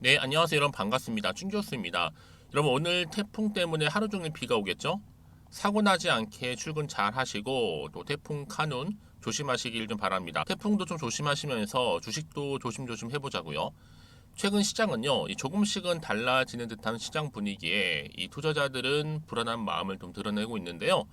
네, 안녕하세요. 여러분 반갑습니다. 춘교수입니다. 여러분 오늘 태풍 때문에 하루 종일 비가 오겠죠? 사고 나지 않게 출근 잘 하시고 또 태풍 카눈 조심하시길 좀 바랍니다. 태풍도 좀 조심하시면서 주식도 조심조심 해보자고요. 최근 시장은요, 이 조금씩은 달라지는 듯한 시장 분위기에 이 투자자들은 불안한 마음을 좀 드러내고 있는데요.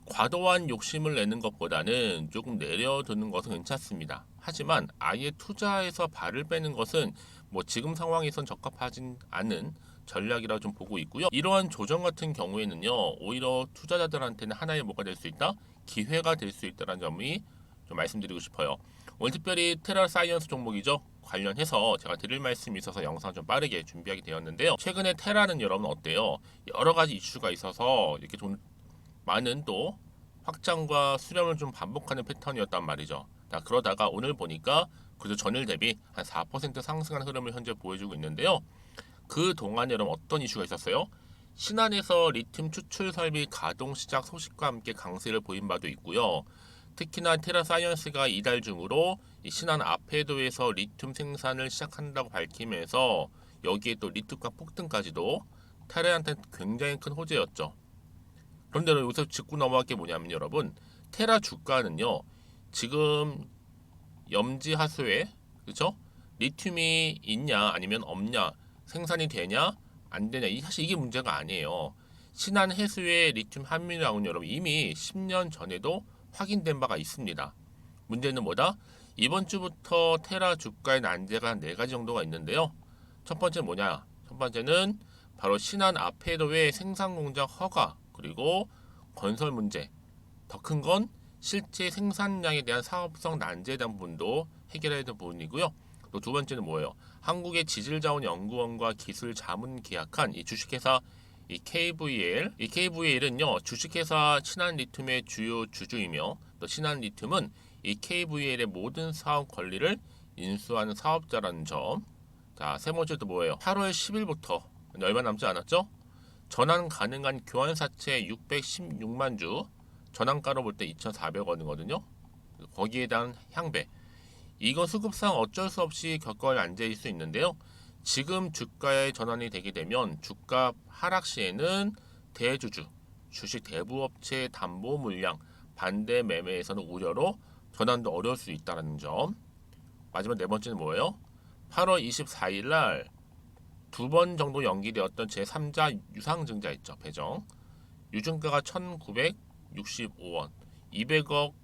과도한 욕심을 내는 것보다는 조금 내려두는 것은 괜찮습니다. 하지만 아예 투자에서 발을 빼는 것은 뭐 지금 상황에선 적합하진 않은 전략이라 좀 보고 있고요. 이러한 조정 같은 경우에는요, 오히려 투자자들한테는 하나의 뭐가 될 수 있다? 기회가 될 수 있다는 점이 좀 말씀드리고 싶어요. 오늘 특별히 테라 사이언스 종목이죠. 관련해서 제가 드릴 말씀이 있어서 영상 좀 빠르게 준비하게 되었는데요. 최근에 테라는 여러분 어때요? 여러 가지 이슈가 있어서 이렇게 좀 많은 또 확장과 수렴을 좀 반복하는 패턴이었단 말이죠. 자, 그러다가 오늘 보니까 그래도 전일 대비 한 4% 상승한 흐름을 현재 보여주고 있는데요. 그 동안에 여러분 어떤 이슈가 있었어요? 신안에서 리튬 추출 설비 가동 시작 소식과 함께 강세를 보인 바도 있고요. 특히나 테라사이언스가 이달 중으로 이 신안 아페도에서 리튬 생산을 시작한다고 밝히면서 여기에 또 리튬가 폭등까지도 테라한테 굉장히 큰 호재였죠. 그런데 여기서 짚고 넘어갈 게 뭐냐면 여러분, 테라 주가는요 지금 염지 하수에, 그렇죠? 리튬이 있냐 아니면 없냐, 생산이 되냐 안 되냐, 사실 이게 문제가 아니에요. 신안 해수의 리튬 함유량은 여러분 이미 10년 전에도 확인된 바가 있습니다. 문제는 뭐다? 이번 주부터 테라 주가의 난제가 한 4가지 정도가 있는데요. 첫 번째는 뭐냐? 첫 번째는 바로 신안 아페도의 생산 공장 허가, 그리고 건설 문제. 더 큰 건 실제 생산량에 대한 사업성 난제에 대한 부분도 해결해야 되는 부분이고요. 또 두 번째는 뭐예요? 한국의 지질자원연구원과 기술 자문 계약한 이 주식회사 이 KVL, 이 KVL은요 주식회사 신한리튬의 주요 주주이며 또 신한리튬은 이 KVL의 모든 사업 권리를 인수하는 사업자라는 점. 자, 세 번째도 뭐예요? 8월 10일부터 얼마 남지 않았죠? 전환 가능한 교환사채 616만 주, 전환가로 볼 때 2,400원이거든요. 거기에 대한 향배. 이건 수급상 어쩔 수 없이 겪어야 안제일 수 있는데요. 지금 주가에 전환이 되게 되면 주가 하락 시에는 대주주, 주식 대부업체 담보 물량, 반대 매매에서는 우려로 전환도 어려울 수 있다는 점. 마지막 네 번째는 뭐예요? 8월 24일 날 두 번 정도 연기되었던 제3자 유상증자 있죠. 배정. 유증가가 1,965원, 200억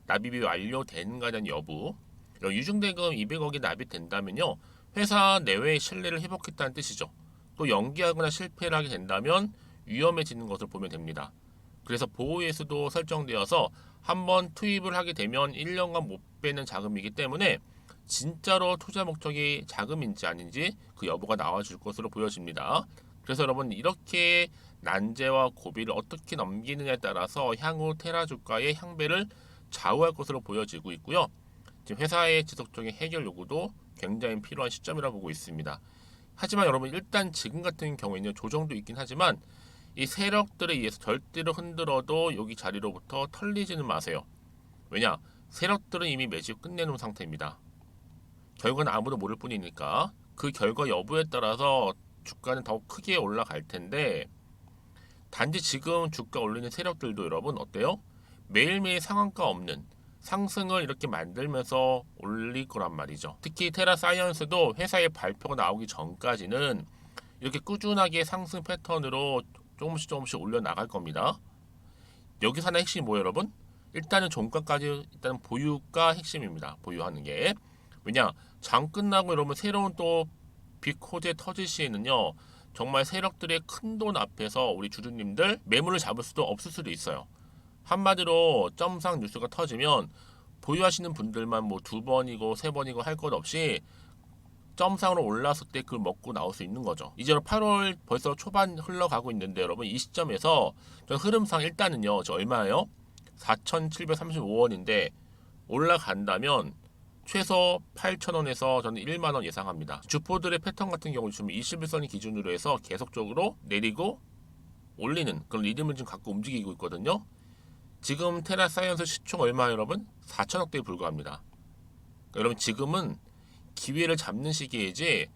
납입이 완료되는가에 대한 여부. 유증대금 200억이 납입된다면요, 회사 내외의 신뢰를 회복했다는 뜻이죠. 또 연기하거나 실패를 하게 된다면 위험해지는 것을 보면 됩니다. 그래서 보호예수도 설정되어서 한번 투입을 하게 되면 1년간 못 빼는 자금이기 때문에 진짜로 투자 목적이 자금인지 아닌지 그 여부가 나와줄 것으로 보여집니다. 그래서 여러분 이렇게 난제와 고비를 어떻게 넘기느냐에 따라서 향후 테라 주가의 향배를 좌우할 것으로 보여지고 있고요. 지금 회사의 지속적인 해결 요구도 굉장히 필요한 시점이라 보고 있습니다. 하지만 여러분 일단 지금 같은 경우에는 조정도 있긴 하지만 이 세력들에 의해서 절대로 흔들어도 여기 자리로부터 털리지는 마세요. 왜냐? 세력들은 이미 매집 끝내놓은 상태입니다. 결과는 아무도 모를 뿐이니까 그 결과 여부에 따라서 주가는 더 크게 올라갈 텐데, 단지 지금 주가 올리는 세력들도 여러분 어때요? 매일매일 상한가 없는 상승을 이렇게 만들면서 올릴 거란 말이죠. 특히 테라 사이언스도 회사의 발표가 나오기 전까지는 이렇게 꾸준하게 상승 패턴으로 조금씩 올려 나갈 겁니다. 여기서 하나 핵심이 뭐예요, 여러분? 일단은 종가까지 일단 보유가 핵심입니다. 보유하는 게. 왜냐? 장 끝나고 여러분 새로운 또 빅호재 터질 시에는요, 정말 세력들의 큰 돈 앞에서 우리 주주님들 매물을 잡을 수도 없을 수도 있어요. 한마디로 점상 뉴스가 터지면 보유하시는 분들만 뭐 두 번이고 세 번이고 할 것 없이 점상으로 올랐을 때 그걸 먹고 나올 수 있는 거죠. 이제 8월 벌써 초반 흘러가고 있는데 여러분 이 시점에서 저 흐름상 일단은요, 저 얼마예요? 4,735원인데 올라간다면 최소 8,000원에서 저는 1만원 예상합니다. 주포들의 패턴 같은 경우 지금 21선이 기준으로 해서 계속적으로 내리고 올리는 그런 리듬을 지금 갖고 움직이고 있거든요. 지금 테라 사이언스 시총 얼마 여러분? 4천억대에 불과합니다. 그러니까 여러분 지금은 기회를 잡는 시기이지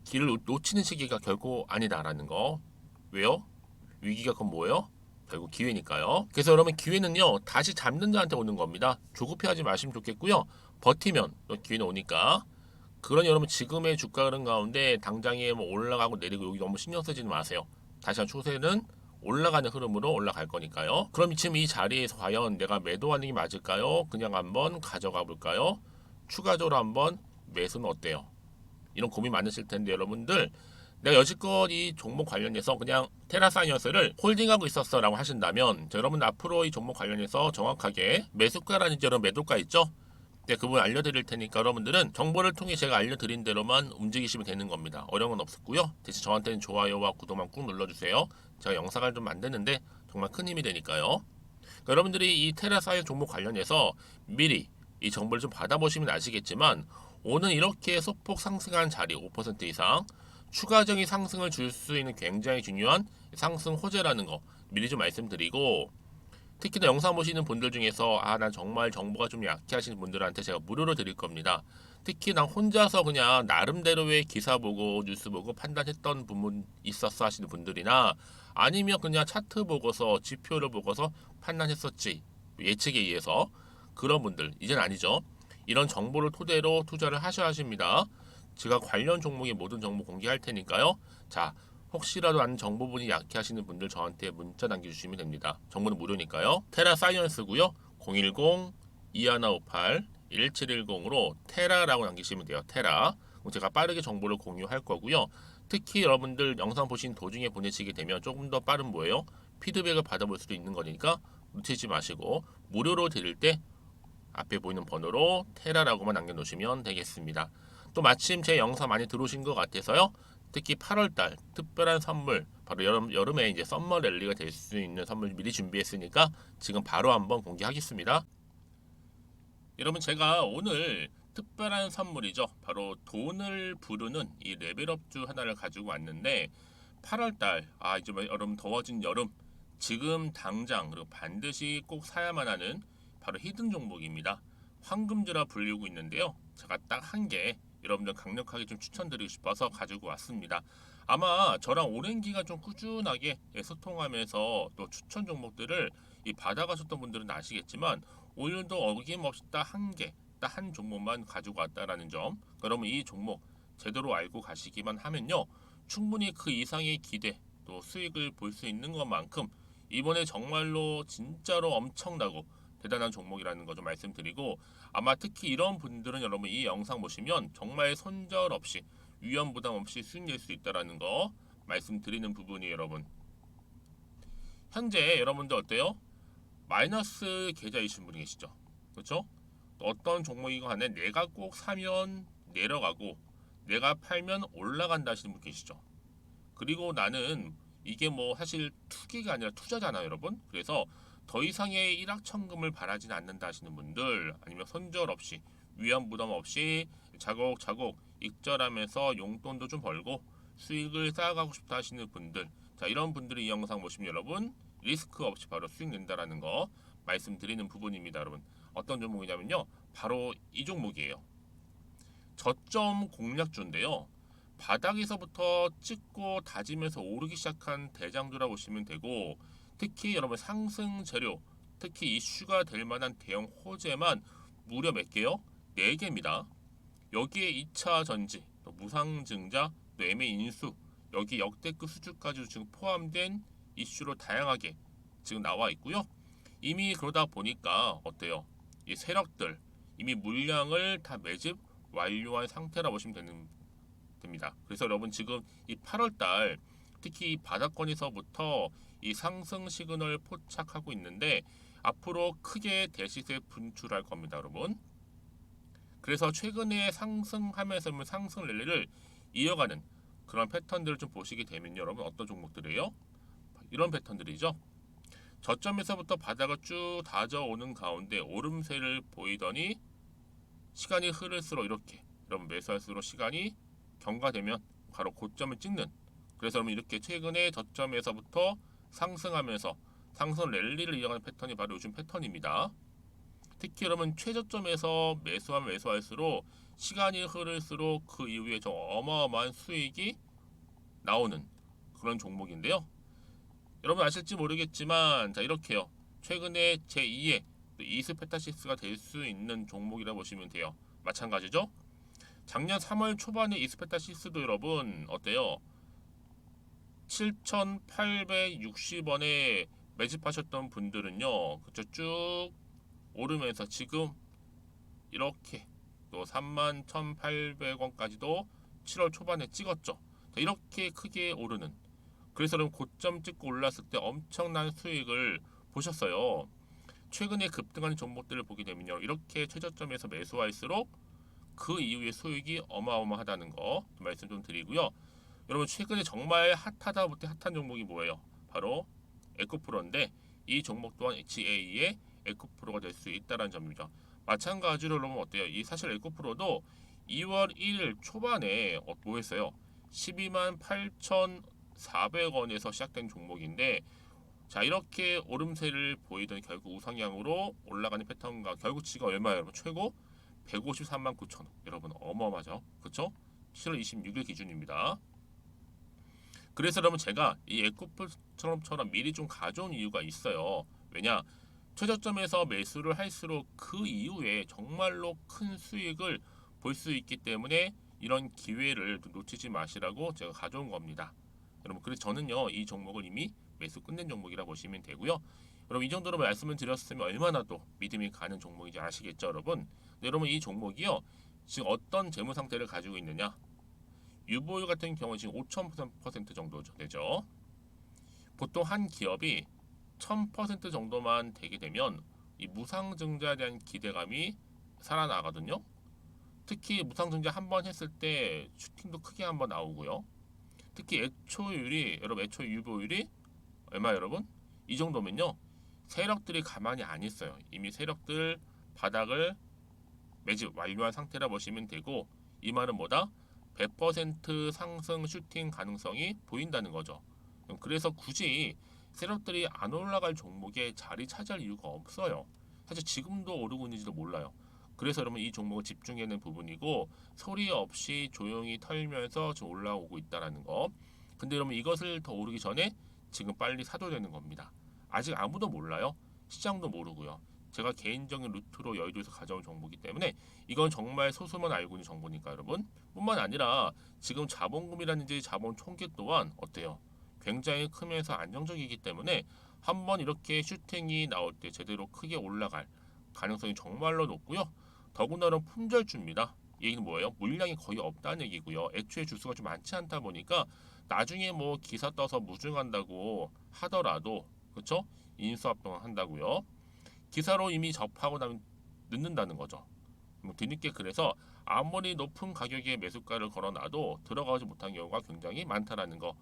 기회를 놓치는 시기가 결코 아니다라는 거. 왜요? 위기가 그건 뭐예요? 결국 기회니까요. 그래서 여러분 기회는요 다시 잡는 자한테 오는 겁니다. 조급해하지 마시면 좋겠고요. 버티면 또 기회는 오니까. 그러니 여러분 지금의 주가 흐름 가운데 당장에 뭐 올라가고 내리고 여기 너무 신경 쓰지는 마세요. 다시 한 추세는 올라가는 흐름으로 올라갈 거니까요. 그럼 지금 이 자리에서 과연 내가 매도하는 게 맞을까요? 그냥 한번 가져가 볼까요? 추가적으로 한번 매수는 어때요? 이런 고민 많으실 텐데 여러분들 내가 여지껏 이 종목 관련해서 그냥 테라사이언스를 홀딩하고 있었어 라고 하신다면 여러분 앞으로 이 종목 관련해서 정확하게 매수가라든지 여러분 매도가 있죠? 네, 그 부분 알려드릴 테니까 여러분들은 정보를 통해 제가 알려드린 대로만 움직이시면 되는 겁니다. 어려운 건 없고요. 대신 저한테는 좋아요와 구독만 꾹 눌러주세요. 제가 영상을 좀 만드는데 정말 큰 힘이 되니까요. 그러니까 여러분들이 이 테라사이언 종목 관련해서 미리 이 정보를 좀 받아보시면 아시겠지만 오늘 이렇게 소폭 상승한 자리 5% 이상 추가적인 상승을 줄 수 있는 굉장히 중요한 상승 호재라는 거 미리 좀 말씀드리고 특히나 영상 보시는 분들 중에서 난 정말 정보가 좀 약해 하시는 분들한테 제가 무료로 드릴 겁니다. 특히 난 혼자서 그냥 나름대로의 기사 보고 뉴스 보고 판단했던 부분 있었어 하시는 분들이나 아니면 그냥 차트 보고서 지표를 보고서 판단했었지 예측에 의해서 그런 분들 이젠 아니죠. 이런 정보를 토대로 투자를 하셔야 하십니다. 제가 관련 종목의 모든 정보 공개할 테니까요. 자, 혹시라도 아는 정보분이 약해 하시는 분들 저한테 문자 남겨주시면 됩니다. 정보는 무료니까요. 테라사이언스고요. 010-2158-1710으로 테라라고 남기시면 돼요. 테라. 그럼 제가 빠르게 정보를 공유할 거고요. 특히 여러분들 영상 보신 도중에 보내시게 되면 조금 더 빠른 뭐예요? 피드백을 받아볼 수도 있는 거니까 놓치지 마시고 무료로 드릴 때 앞에 보이는 번호로 테라라고만 남겨놓으시면 되겠습니다. 또 마침 제 영상 많이 들어오신 것 같아서요. 특히 8월달 특별한 선물 바로 여름에 이제 썸머 랠리가 될 수 있는 선물 미리 준비했으니까 지금 바로 한번 공개하겠습니다. 여러분 제가 오늘 특별한 선물이죠. 바로 돈을 부르는 이 레벨업주 하나를 가지고 왔는데 8월달 이제 여름 더워진 여름 지금 당장 그리고 반드시 꼭 사야만 하는 바로 히든 종목입니다. 황금주라 불리고 있는데요. 제가 딱 한 개 여러분들 강력하게 좀 추천드리고 싶어서 가지고 왔습니다. 아마 저랑 오랜 기간 좀 꾸준하게 소통하면서 또 추천 종목들을 받아가셨던 분들은 아시겠지만 오늘도 어김없이 딱 한 개, 딱 한 종목만 가지고 왔다라는 점. 그러면 이 종목 제대로 알고 가시기만 하면요. 충분히 그 이상의 기대 또 수익을 볼 수 있는 것만큼 이번에 정말로 진짜로 엄청나고 대단한 종목이라는 거 좀 말씀드리고 아마 특히 이런 분들은 여러분 이 영상 보시면 정말 손절 없이 위험 부담 없이 수익 낼 수 있다라는 거 말씀드리는 부분이에요. 여러분 현재 여러분들 어때요? 마이너스 계좌이신 분이 계시죠? 그렇죠? 어떤 종목이건 간에 내가 꼭 사면 내려가고 내가 팔면 올라간다 하시는 분 계시죠? 그리고 나는 이게 뭐 사실 투기가 아니라 투자잖아요, 여러분. 그래서 더 이상의 일확천금을 바라진 않는다 하시는 분들 아니면 손절 없이 위험 부담 없이 자곡자곡 익절하면서 용돈도 좀 벌고 수익을 쌓아가고 싶다 하시는 분들 자 이런 분들이 이 영상 보시면 여러분 리스크 없이 바로 수익 낸다라는 거 말씀드리는 부분입니다. 여러분 어떤 종목이냐면요 바로 이 종목이에요. 저점 공략주인데요. 바닥에서부터 찍고 다지면서 오르기 시작한 대장주라 보시면 되고 특히 여러분 상승 재료 특히 이슈가 될 만한 대형 호재만 무려 몇 개요? 4개입니다. 여기에 2차 전지, 또 무상증자, 또 매매 인수 여기 역대급 수주까지 지금 포함된 이슈로 다양하게 지금 나와 있고요. 이미 그러다 보니까 어때요? 이 세력들 이미 물량을 다 매집 완료한 상태라 보시면 됩니다. 그래서 여러분 지금 이 8월달 특히 이 바닥권에서부터 이 상승 시그널 포착하고 있는데 앞으로 크게 대시세 분출할 겁니다, 여러분. 그래서 최근에 상승하면서 상승 랠리를 이어가는 그런 패턴들을 좀 보시게 되면 여러분 어떤 종목들이에요? 이런 패턴들이죠. 저점에서부터 바닥을 쭉 다져오는 가운데 오름세를 보이더니 시간이 흐를수록 이렇게 여러분 매수할수록 시간이 경과되면 바로 고점을 찍는 그래서 여러분 이렇게 최근에 저점에서부터 상승하면서 상승 랠리를 이어가는 패턴이 바로 요즘 패턴입니다. 특히 여러분 최저점에서 매수하면 매수할수록 시간이 흐를수록 그 이후에 저 어마어마한 수익이 나오는 그런 종목인데요. 여러분 아실지 모르겠지만 자 이렇게요. 최근에 제2의 이스페타시스가 될 수 있는 종목이라 보시면 돼요. 마찬가지죠. 작년 3월 초반에 이스페타시스도 여러분 어때요? 7,860원에 매집하셨던 분들은요. 그쵸 쭉 오르면서 지금 이렇게 또 31,800원까지도 7월 초반에 찍었죠. 자, 이렇게 크게 오르는 그래서 그럼 고점 찍고 올랐을 때 엄청난 수익을 보셨어요. 최근에 급등하는 종목들을 보게 되면요. 이렇게 최저점에서 매수할수록 그 이후에 수익이 어마어마하다는 거 말씀 좀 드리고요. 여러분 최근에 정말 핫하다 못해 핫한 종목이 뭐예요? 바로 에코프로인데 이 종목 또한 HA의 에코프로가 될 수 있다는 점이죠. 마찬가지로 여러분 어때요? 이 사실 에코프로도 2월 1일 초반에 뭐 했어요? 12만 8,400원에서 시작된 종목인데 자 이렇게 오름세를 보이던 결국 우상향으로 올라가는 패턴과 결국 지금 얼마예요 여러분? 최고 153만 9천 원. 여러분 어마어마하죠? 그쵸? 7월 26일 기준입니다. 그래서 여러분 제가 이 에코프처럼 미리 좀 가져온 이유가 있어요. 왜냐? 최저점에서 매수를 할수록 그 이후에 정말로 큰 수익을 볼 수 있기 때문에 이런 기회를 놓치지 마시라고 제가 가져온 겁니다. 여러분 그래서 저는요 이 종목을 이미 매수 끝낸 종목이라 보시면 되고요. 여러분 이 정도로 말씀을 드렸으면 얼마나 또 믿음이 가는 종목인지 아시겠죠 여러분? 네, 여러분 이 종목이요 지금 어떤 재무 상태를 가지고 있느냐? 유보율 같은 경우는 지금 5,000% 정도 되죠. 보통 한 기업이 1,000% 정도만 되게 되면 이 무상증자에 대한 기대감이 살아나거든요. 특히 무상증자 한 번 했을 때 슈팅도 크게 한번 나오고요. 특히 애초율이 여러분 애초 유보율이 얼마 여러분? 이 정도면요. 세력들이 가만히 안 있어요. 이미 세력들 바닥을 매집 완료한 상태라 보시면 되고 이 말은 뭐다? 100% 상승 슈팅 가능성이 보인다는 거죠. 그래서 굳이 세력들이 안 올라갈 종목에 자리 차지할 이유가 없어요. 사실 지금도 오르고 있는지도 몰라요. 그래서 여러분 이 종목을 집중하는 부분이고 소리 없이 조용히 털면서 지금 올라오고 있다라는 거. 근데 여러분 이것을 더 오르기 전에 지금 빨리 사도 되는 겁니다. 아직 아무도 몰라요. 시장도 모르고요. 제가 개인적인 루트로 여의도에서 가져온 정보이기 때문에 이건 정말 소수만 알고 있는 정보니까 여러분 뿐만 아니라 지금 자본금이라든지 자본 총계 또한 어때요? 굉장히 크면서 안정적이기 때문에 한번 이렇게 슈팅이 나올 때 제대로 크게 올라갈 가능성이 정말로 높고요. 더군다나 품절주입니다. 이 얘기는 뭐예요? 물량이 거의 없다는 얘기고요. 애초에 주수가 좀 많지 않다 보니까 나중에 뭐 기사 떠서 무증한다고 하더라도 그렇죠? 인수합병 한다고요. 기사로 이미 접하고 나면 늦는다는 거죠. 뒤늦게 그래서 아무리 높은 가격에 매수가를 걸어놔도 들어가지 못한 경우가 굉장히 많다라는 거.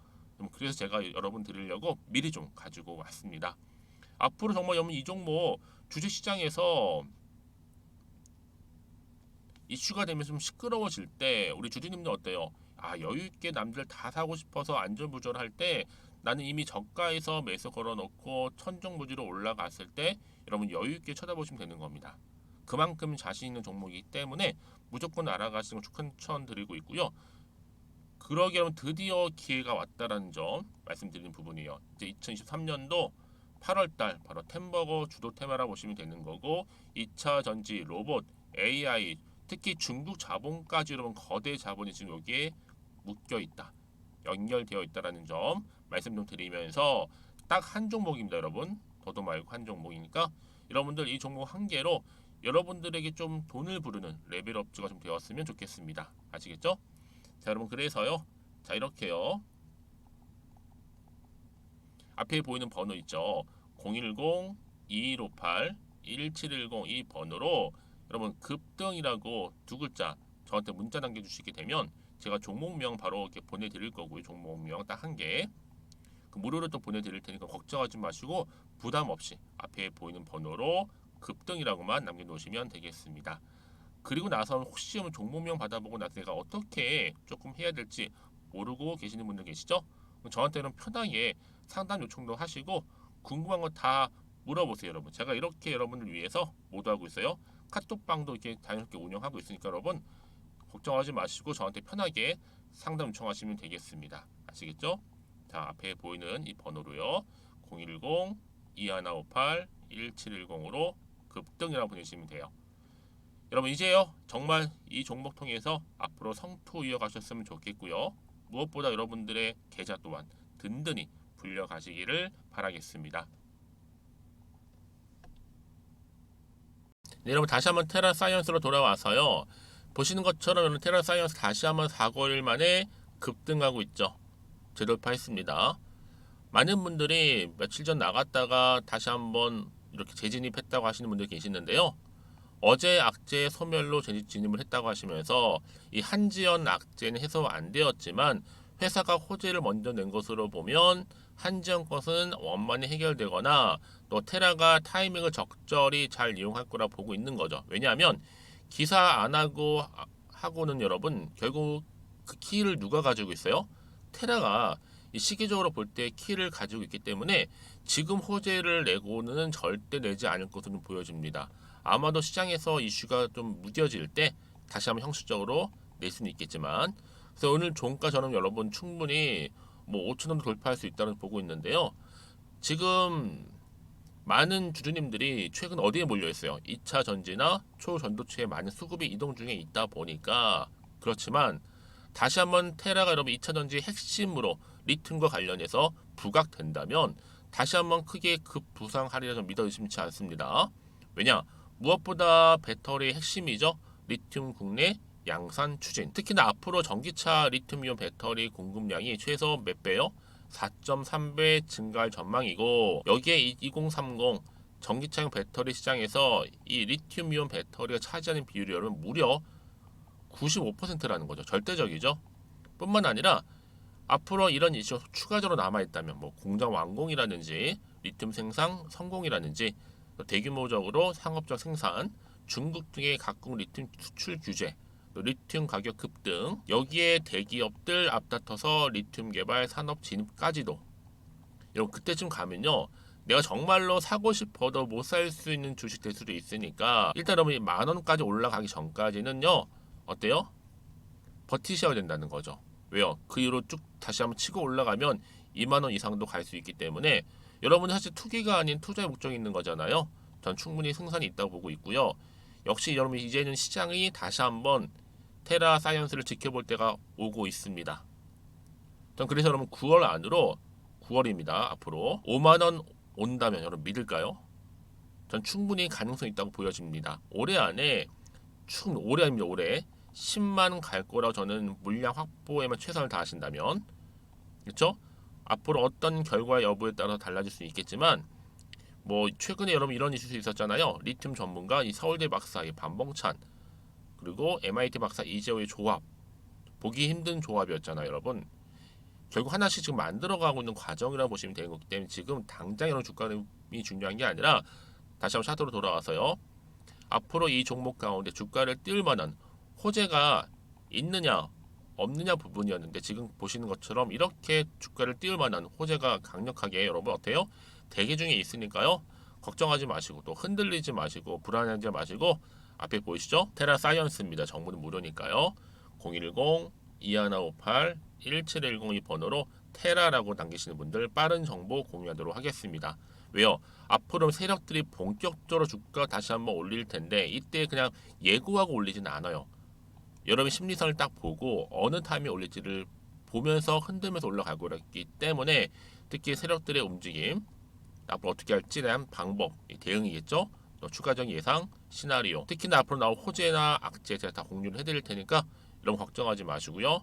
그래서 제가 여러분 드리려고 미리 좀 가지고 왔습니다. 앞으로 정말 여러분 이 종목 주식시장에서 이슈가 되면서 좀 시끄러워질 때 우리 주주님들 어때요? 아 여유 있게 남들 다 사고 싶어서 안전부절할 때 나는 이미 저가에서 매수 걸어놓고 천정부지로 올라갔을 때 여러분 여유 있게 쳐다보시면 되는 겁니다. 그만큼 자신 있는 종목이기 때문에 무조건 알아가시는 걸 추천드리고 있고요. 그러기 여러분 드디어 기회가 왔다라는 점 말씀드리는 부분이에요. 이제 2023년도 8월달 바로 템버거 주도 테마라 보시면 되는 거고 2차 전지, 로봇, AI 특히 중국 자본까지 여러분 거대 자본이 지금 여기에 묶여 있다. 연결되어 있다라는 점 말씀 좀 드리면서 딱 한 종목입니다, 여러분. 더도 말고 한 종목이니까 여러분들 이 종목 한 개로 여러분들에게 좀 돈을 부르는 레벨업주가 좀 되었으면 좋겠습니다. 아시겠죠? 자, 여러분 그래서요. 자, 이렇게요. 앞에 보이는 번호 있죠. 010-2158-1710 이 번호로 여러분 급등이라고 두 글자 저한테 문자 남겨주시게 되면 제가 종목명 바로 이렇게 보내드릴 거고요. 종목명 딱 한 개. 그 무료로 또 보내드릴 테니까 걱정하지 마시고 부담 없이 앞에 보이는 번호로 급등이라고만 남겨놓으시면 되겠습니다. 그리고 나서 혹시 종목명 받아보고 나서 내가 어떻게 조금 해야 될지 모르고 계시는 분들 계시죠? 저한테는 편하게 상담 요청도 하시고 궁금한 거 다 물어보세요, 여러분. 제가 이렇게 여러분을 위해서 모두 하고 있어요. 카톡방도 이렇게 자연스럽게 운영하고 있으니까 여러분 걱정하지 마시고 저한테 편하게 상담 요청하시면 되겠습니다. 아시겠죠? 자, 앞에 보이는 이 번호로요. 010-2158-1710으로 급등이라고 보내시면 돼요. 여러분 이제요 정말 이 종목 통해서 앞으로 성투 이어가셨으면 좋겠고요. 무엇보다 여러분들의 계좌 또한 든든히 불려가시기를 바라겠습니다. 네, 여러분 다시 한번 테라사이언스로 돌아와서요. 보시는 것처럼 테라사이언스 다시 한번 4개월 만에 급등하고 있죠. 재돌파했습니다. 많은 분들이 며칠 전 나갔다가 다시 한번 이렇게 재진입했다고 하시는 분들 계시는데요. 어제 악재 소멸로 진입을 했다고 하시면서 이 한지연 악재는 해소 안 되었지만 회사가 호재를 먼저 낸 것으로 보면 한지연 것은 원만히 해결되거나 또 테라가 타이밍을 적절히 잘 이용할 거라 보고 있는 거죠. 왜냐하면 기사 안 하고는 여러분 결국 그 키를 누가 가지고 있어요? 테라가 이 시기적으로 볼 때 키를 가지고 있기 때문에 지금 호재를 내고는 절대 내지 않을 것으로 보여집니다. 아마도 시장에서 이슈가 좀 무뎌질 때 다시 한번 형식적으로 낼 수는 있겠지만, 그래서 오늘 종가 저는 여러분 충분히 뭐 5,000원도 돌파할 수 있다는 보고 있는데요. 지금 많은 주주님들이 최근 어디에 몰려 있어요? 2차 전지나 초전도체에 많은 수급이 이동 중에 있다 보니까 그렇지만 다시 한번 테라가 여러분 2차 전지 핵심으로 리튬과 관련해서 부각된다면 다시 한번 크게 급부상하리라 좀 믿어 의심치 않습니다. 왜냐? 무엇보다 배터리 핵심이죠. 리튬 국내 양산 추진. 특히나 앞으로 전기차 리튬이온 배터리 공급량이 최소 몇 배요? 4.3배 증가할 전망이고 여기에 2030 전기차용 배터리 시장에서 이 리튬이온 배터리가 차지하는 비율이 여러분 무려 95%라는 거죠. 절대적이죠. 뿐만 아니라 앞으로 이런 이슈 추가적으로 남아있다면 뭐 공장 완공이라든지 리튬 생산 성공이라든지 대규모적으로 상업적 생산, 중국 등의 각국 리튬 수출 규제, 리튬 가격 급등, 여기에 대기업들 앞다퉈서 리튬 개발 산업 진입까지도. 여러분 그때쯤 가면요, 내가 정말로 사고 싶어도 못 살 수 있는 주식 될 수도 있으니까 일단 여러분 10,000원까지 올라가기 전까지는요, 어때요? 버티셔야 된다는 거죠. 왜요? 그 이후로 쭉 다시 한번 치고 올라가면 20,000원 이상도 갈 수 있기 때문에 여러분은 사실 투기가 아닌 투자의 목적이 있는 거잖아요. 전 충분히 승산이 있다고 보고 있고요. 역시 여러분 이제는 시장이 다시 한번 테라 사이언스를 지켜볼 때가 오고 있습니다. 전 그래서 여러분 9월 안으로 9월입니다. 앞으로 50,000원 온다면 여러분 믿을까요? 전 충분히 가능성이 있다고 보여집니다. 올해 안에 올해 아닙니다. 올해 10만 갈 거라고 저는 물량 확보에만 최선을 다하신다면, 그렇죠? 앞으로 어떤 결과 여부에 따라 달라질 수 있겠지만 뭐 최근에 여러분 이런 이슈도 있었잖아요. 리튬 전문가 이 서울대 박사 이 반봉찬 그리고 MIT 박사 이재호의 조합, 보기 힘든 조합이었잖아요. 여러분 결국 하나씩 지금 만들어가고 있는 과정이라고 보시면 되는 거기 때문에 지금 당장 이런 주가이 중요한 게 아니라 다시 한번 차트로 돌아와서요. 앞으로 이 종목 가운데 주가를 띄울 만한 호재가 있느냐 없느냐 부분이었는데 지금 보시는 것처럼 이렇게 주가를 띄울 만한 호재가 강력하게 여러분 어때요? 대기 중에 있으니까요. 걱정하지 마시고 또 흔들리지 마시고 불안하지 마시고 앞에 보이시죠? 테라 사이언스입니다. 정보는 무료니까요. 010-2158-1710 이 번호로 테라라고 남기시는 분들 빠른 정보 공유하도록 하겠습니다. 왜요? 앞으로 세력들이 본격적으로 주가 다시 한번 올릴 텐데 이때 그냥 예고하고 올리지는 않아요. 여러분 심리선을 딱 보고 어느 타임에 올릴지를 보면서 흔들면서 올라갈 거기 때문에 특히 세력들의 움직임 앞으로 어떻게 할지에 대한 방법, 대응이겠죠. 또 추가적인 예상, 시나리오, 특히나 앞으로 나올 호재나 악재 제가 다 공유를 해드릴 테니까 여러분 걱정하지 마시고요.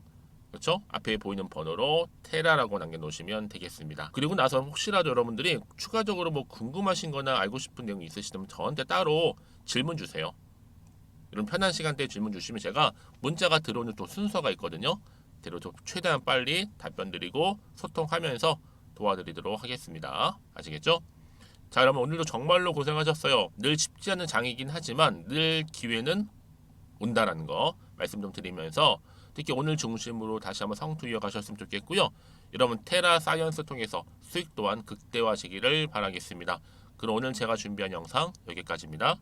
그렇죠? 앞에 보이는 번호로 테라라고 남겨놓으시면 되겠습니다. 그리고 나서 혹시라도 여러분들이 추가적으로 뭐 궁금하신 거나 알고 싶은 내용이 있으시다면 저한테 따로 질문 주세요. 이런 편한 시간대에 질문 주시면 제가 문자가 들어오는 또 순서가 있거든요. 대로 최대한 빨리 답변 드리고 소통하면서 도와드리도록 하겠습니다. 아시겠죠? 자, 여러분 오늘도 정말로 고생하셨어요. 늘 쉽지 않은 장이긴 하지만 늘 기회는 온다라는 거 말씀 좀 드리면서 특히 오늘 중심으로 다시 한번 성투 이어가셨으면 좋겠고요. 여러분 테라 사이언스 통해서 수익 또한 극대화하시기를 바라겠습니다. 그럼 오늘 제가 준비한 영상 여기까지입니다.